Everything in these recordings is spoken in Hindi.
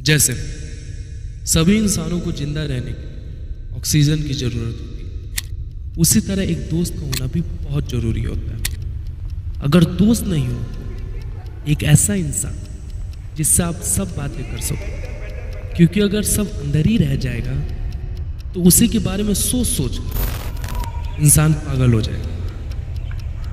जैसे सभी इंसानों को जिंदा रहने के लिए ऑक्सीजन की ज़रूरत होती है, उसी तरह एक दोस्त का होना भी बहुत ज़रूरी होता है। अगर दोस्त नहीं हो तो एक ऐसा इंसान जिससे आप सब बातें कर सको, क्योंकि अगर सब अंदर ही रह जाएगा तो उसी के बारे में सोच सोच कर इंसान पागल हो जाएगा।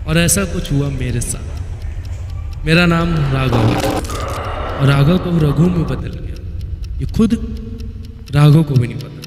और ऐसा कुछ हुआ मेरे साथ। मेरा नाम राघव है और राघव को रघु में बदल गया। ये खुद राघव को भी नहीं पता चला।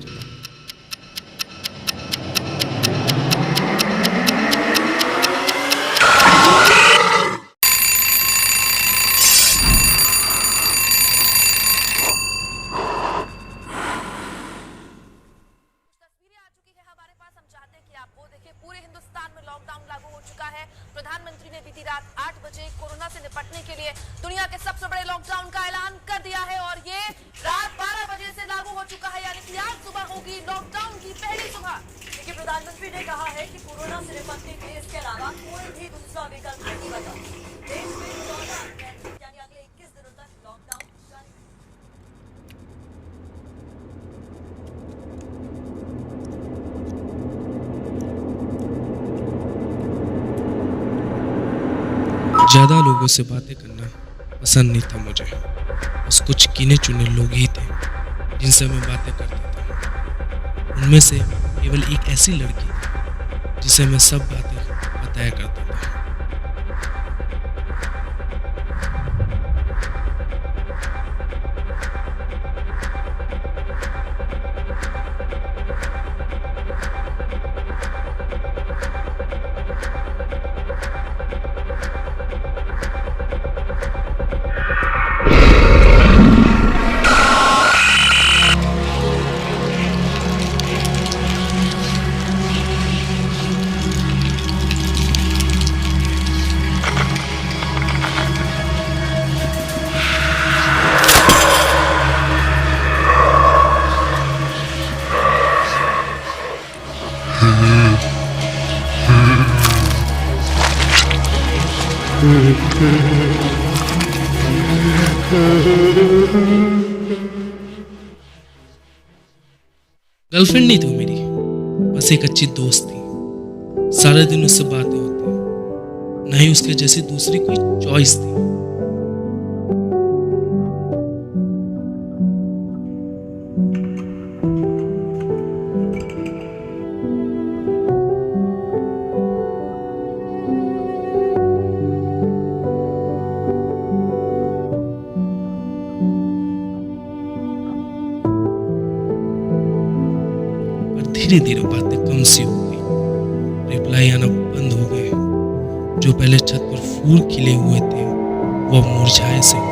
पूरे हिंदुस्तान में लॉकडाउन लागू हो चुका है। प्रधानमंत्री ने बीती रात 8 बजे कोरोना से निपटने के लिए दुनिया के सबसे बड़े लॉकडाउन का ऐलान कर दिया है और ये रात 12 बजे से लागू हो चुका है, यानी कि आज सुबह होगी लॉकडाउन की पहली सुबह। देखिए, प्रधानमंत्री ने कहा है कि कोरोना से निपटने के लिए इसके अलावा कोई भी दूसरा विकल्प नहीं बचा। देश में 14 अप्रैल यानी अगले 21 दिनों तक लॉकडाउन जारी। ज़्यादा लोगों से बातें करना पसंद नहीं था मुझे। बस कुछ गिने चुने लोग ही थे जिनसे मैं बातें करता था। उनमें से केवल एक ऐसी लड़की थी जिसे मैं सब बातें बताया करता था। गर्लफ्रेंड नहीं थी मेरी, बस एक अच्छी दोस्त थी। सारे दिन उससे बातें होती, ना ही उसके जैसी दूसरी कोई चॉइस थी। धीरे धीरे बातें कम सी हो गई, रिप्लाई आना बंद हो गए। जो पहले छत पर फूल खिले हुए थे वो अब मुरझाए से हो गए।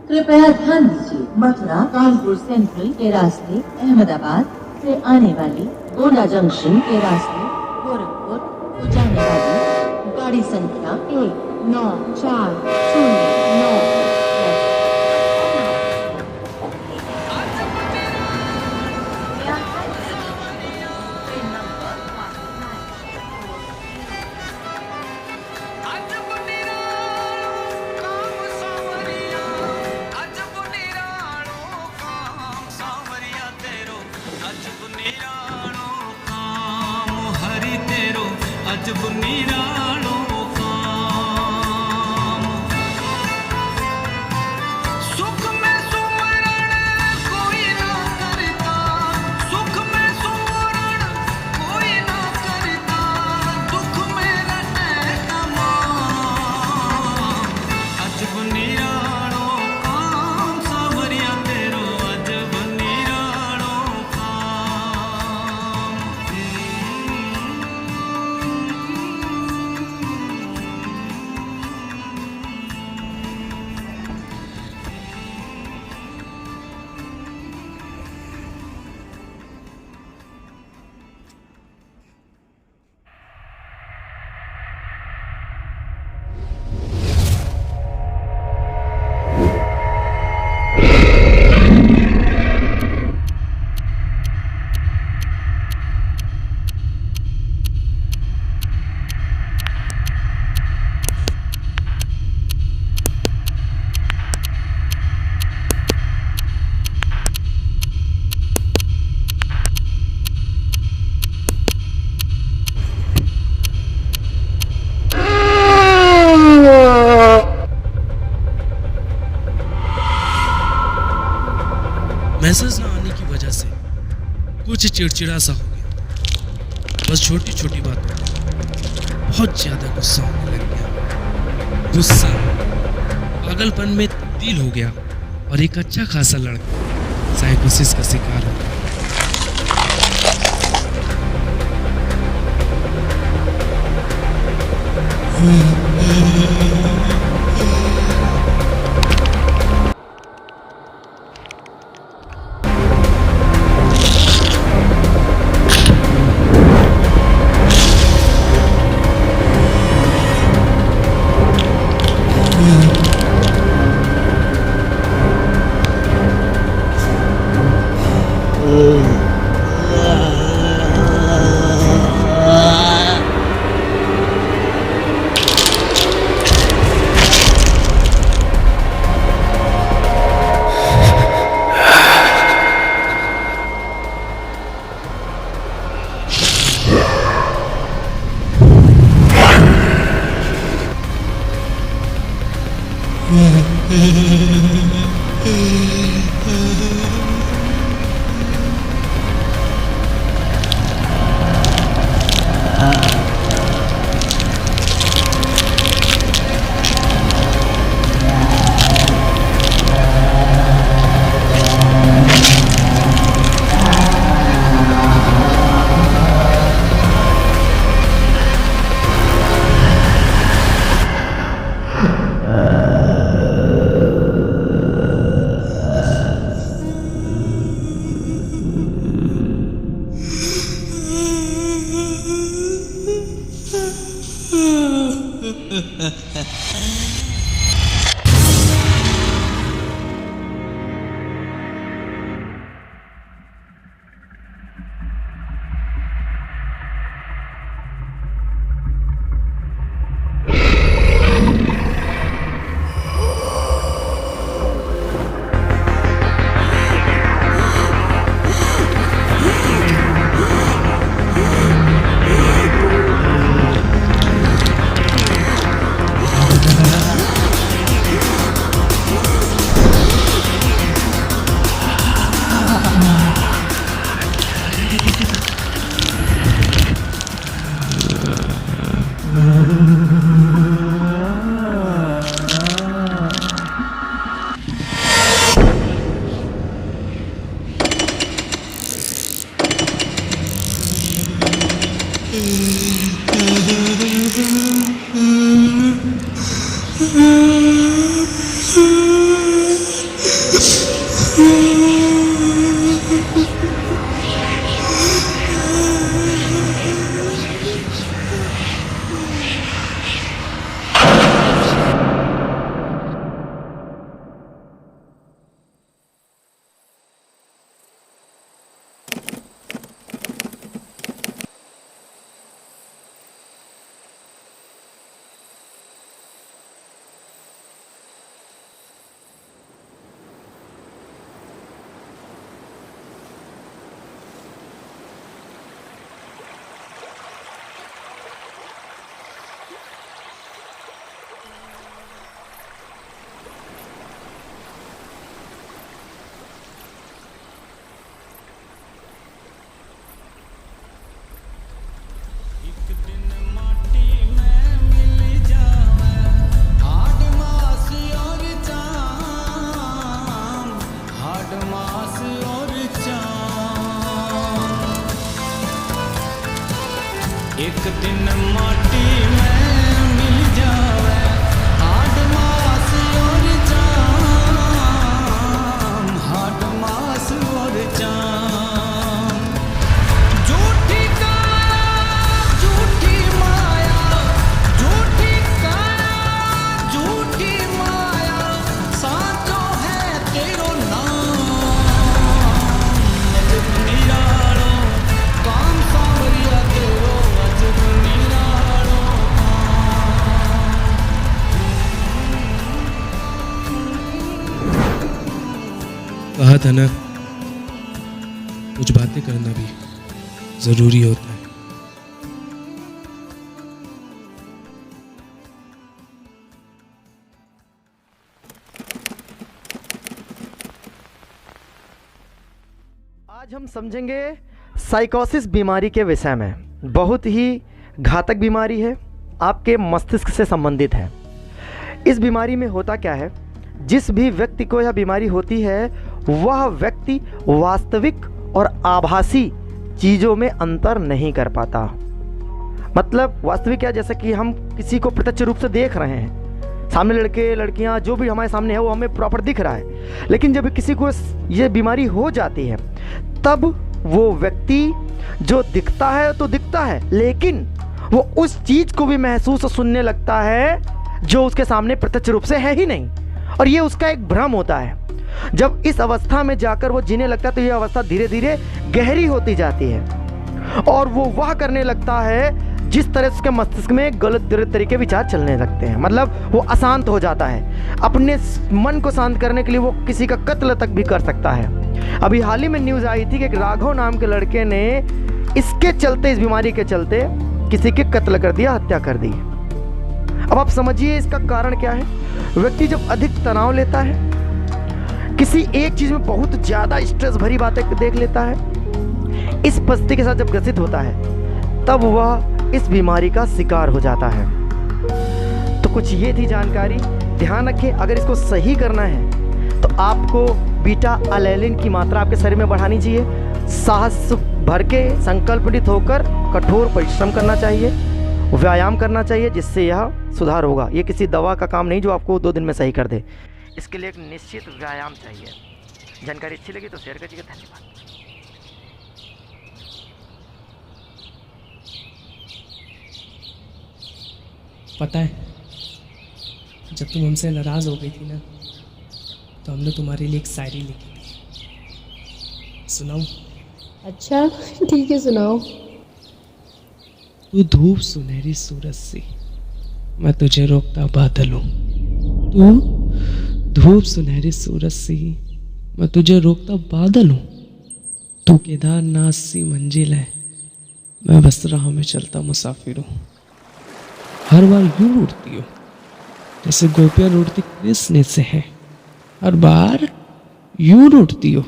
कृपया ध्यान दीजिए, मथुरा कानपुर सेंट्रल के रास्ते अहमदाबाद से आने वाली गोंडा जंक्शन के रास्ते गोरखपुर को जाने वाली गाड़ी संख्या 19409 अजब निरालो काम, सुख में सुमरण कोई ना करता, सुख में सुमरण कोई ना करता, दुख में रटे तमाम। अजब निरालो काम सावरिया तेरो, अजब निरालो काम। मैसेज ना आने की वजह से कुछ चिड़चिड़ा सा हो गया। बस छोटी छोटी बातों पर बहुत ज्यादा गुस्सा होने लग गया। गुस्सा पागलपन में तब्दील हो गया और एक अच्छा खासा लड़का साइकोसिस का शिकार हो गया। एक दिन माटी में मिल जावे हाड मास और जाम, हाड मास और जाम। झूठी काया झूठी माया, झूठी काया झूठी माया, साचो है तेरो नाम। अजब निरालो काम सांवरिया तेरो, अजब निरालो कहा था ना, कुछ बातें करना भी जरूरी होता है। आज हम समझेंगे साइकोसिस बीमारी के विषय में। बहुत ही घातक बीमारी है, आपके मस्तिष्क से संबंधित है। इस बीमारी में होता क्या है, जिस भी व्यक्ति को यह बीमारी होती है वह व्यक्ति वास्तविक और आभासी चीज़ों में अंतर नहीं कर पाता। मतलब वास्तविक क्या, जैसे कि हम किसी को प्रत्यक्ष रूप से देख रहे हैं, सामने लड़के लड़कियां जो भी हमारे सामने है वो हमें प्रॉपर दिख रहा है, लेकिन जब किसी को ये बीमारी हो जाती है तब वो व्यक्ति जो दिखता है तो दिखता है, लेकिन वो उस चीज़ को भी महसूस और सुनने लगता है जो उसके सामने प्रत्यक्ष रूप से है ही नहीं, और ये उसका एक भ्रम होता है। जब इस अवस्था में जाकर वो जीने लगता है तो ये अवस्था धीरे धीरे गहरी होती जाती है और वो वह करने लगता है जिस तरह उसके मस्तिष्क में गलत तरीके विचार चलने लगते हैं। मतलब वो अशांत हो जाता है। अपने मन को शांत करने के लिए वो किसी का कत्ल तक भी कर सकता है। अभी हाल ही में न्यूज़ आई थी कि एक राघव नाम के लड़के ने इसके चलते, इस बीमारी के चलते किसी के कत्ल कर दिया, हत्या कर दी। अब आप समझिए इसका कारण क्या है। व्यक्ति जब अधिक तनाव लेता है, किसी एक चीज़ में बहुत ज़्यादा स्ट्रेस भरी बातें देख लेता है, इस परिस्थिति के साथ जब ग्रसित होता है तब वह इस बीमारी का शिकार हो जाता है। तो कुछ ये थी जानकारी। ध्यान रखें, अगर इसको सही करना है तो आपको बीटा एलेनिन की मात्रा आपके शरीर में बढ़ानी चाहिए। साहस भर के संकल्पित होकर कठोर परिश्रम करना चाहिए, व्यायाम करना चाहिए, जिससे यह सुधार होगा। ये किसी दवा का काम नहीं जो आपको 2 दिन में सही कर दे। इसके लिए एक निश्चित व्यायाम चाहिए। जानकारी अच्छी लगी तो शेयर करिएगा। धन्यवाद। पता है, जब तुम हमसे नाराज़ हो गई थी ना, तो हमने तुम्हारे लिए एक शायरी लिखी थी। सुनाऊं? अच्छा ठीक है, सुनाओ। तू धूप सुनहरी सूरज सी, मैं तुझे रोकता बादल हूँ। तू धूप सुनहरी सूरज सी, मैं तुझे रोकता बादल हूँ। तू केदारनाथ सी मंजिल है, मैं बस राह में चलता मुसाफिर हूँ। हर बार यूं उड़ती हो जैसे गोपियाँ उड़ती कृष्ण से है। हर बार यूं उड़ती हो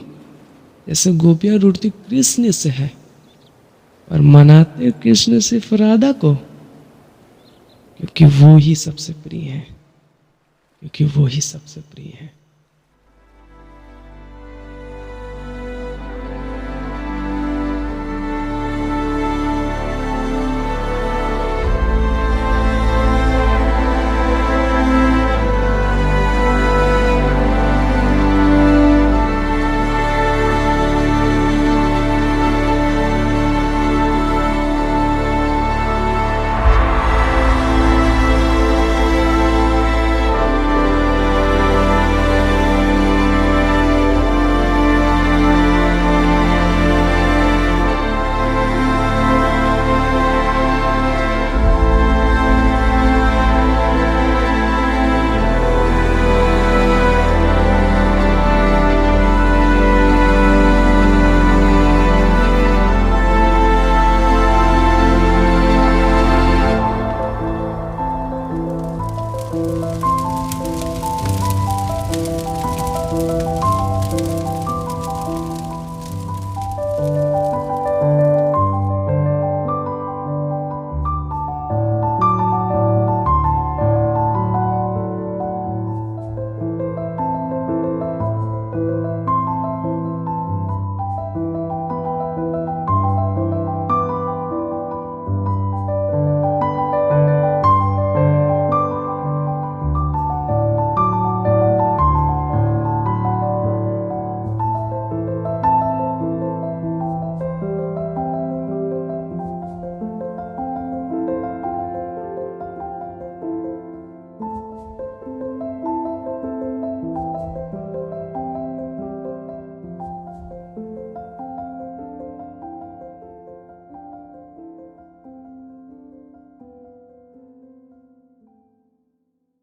जैसे गोपियाँ उड़ती कृष्ण से है, और मनाते कृष्ण से राधा को, क्योंकि वो ही सबसे प्रिय है, क्योंकि वो ही सबसे प्रिय है।